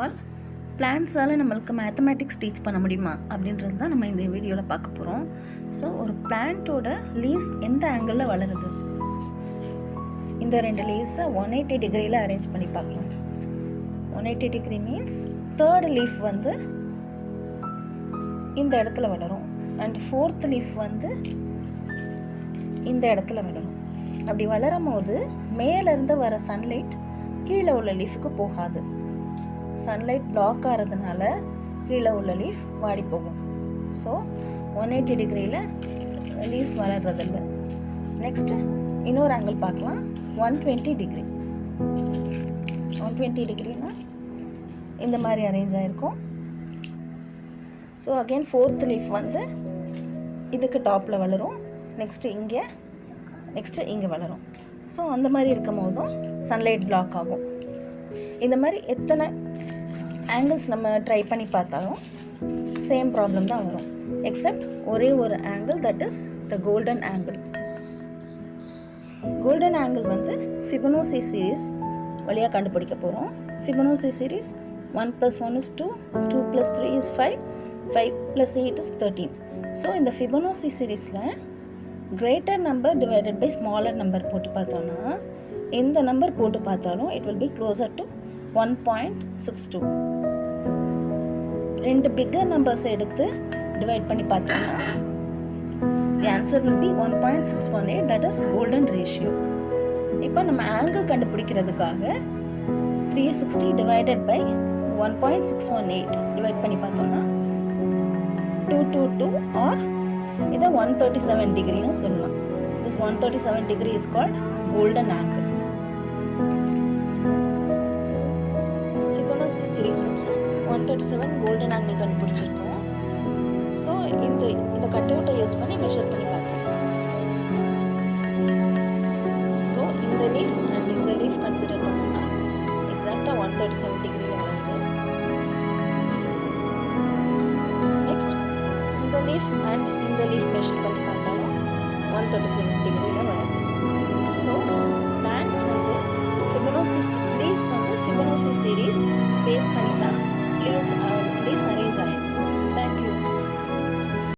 All பிளான்ஸால் நம்மளுக்கு mathematics teach பண்ண முடியுமா அப்படின்றது தான் நம்ம இந்த வீடியோவில் பார்க்க போகிறோம். ஸோ ஒரு பிளான்ட்டோட லீவ்ஸ் எந்த ஆங்கிளில் வளருது, இந்த ரெண்டு லீவ்ஸை 180 டிகிரியில் அரேஞ்ச் பண்ணி பார்க்கலாம். 180 டிகிரி மீன்ஸ் தேர்ட் லீஃப் வந்து இந்த இடத்துல வளரும் அண்ட் ஃபோர்த் லீஃப் வந்து இந்த இடத்துல வளரும். அப்படி வளரும் போது மேலேருந்து வர சன்லைட் கீழே உள்ள லீஃபுக்கு போகாது. சன்லைட் பிளாக் ஆகிறதுனால கீழே உள்ள லீஃப் வாடி போகும். ஸோ 180 டிகிரியில் லீவ்ஸ் வளர்றதில்ல. நெக்ஸ்ட்டு இன்னொரு ஆங்கிள் பார்க்கலாம். 120 டிகிரி. 120 டிகிரினா இந்த மாதிரி அரேஞ்ச் ஆகிருக்கும். ஸோ அகெயின் ஃபோர்த் லீஃப் வந்து இதுக்கு டாப்பில் வளரும், நெக்ஸ்ட்டு இங்கே வளரும். ஸோ அந்த மாதிரி இருக்கும் போதும் சன்லைட் பிளாக் ஆகும். இந்த மாதிரி எத்தனை ஆங்கிள்ஸ் நம்ம ட்ரை பண்ணி பார்த்தாலும் சேம் ப்ராப்ளம் தான் வரும். எக்ஸப்ட் ஒரே ஒரு angle, that is the golden angle. Golden angle வந்து ஃபிபனோசி சீரீஸ் வழியாக கண்டுபிடிக்க போகிறோம். Fibonacci series 1 + 1 is 2, 2 + 3 is 5, 5 + 8 is 13. So இந்த ஃபிபனோசி சீரீஸில் greater number divided by smaller number போட்டு பார்த்தோன்னா எந்த நம்பர் போட்டு பார்த்தாலும் it will be closer to 1.62. ரெண்டு பிக்கர் நம்பர்ஸ் எடுத்து டிவைட் பண்ணி பார்த்தோம்னா the answer will be 1.618, that is golden ratio. இப்போ நம்ம ஆங்கிள் கண்டுபிடிக்கிறதுக்காக 360 டிவைடட் பை 1.618 டிவைட் பண்ணி பார்த்தோம்னா 222 ஆர் இதை 137 டிகிரின்னு சொல்லலாம். This 137 degree is called golden angle. Fibonacci series வச்சு 137 கோல்டன் ஆங்கிள் கண்டுபிடிச்சிருக்கோம். ஸோ இந்த கட் அவுட்டை யூஸ் பண்ணி மெஷர் பண்ணி பார்த்தோம். ஸோ இந்த லீஃப் அண்ட் இந்த லீஃப் கன்சிடர் பண்ணோம்னா எக்ஸாக்டாக 137 டிகிரியில் வருது. நெக்ஸ்ட் இந்த லீஃப் அண்ட் இந்த லீஃப் மெஷர் பண்ணி பார்த்தாலும் 137 டிகிரியில் வருது.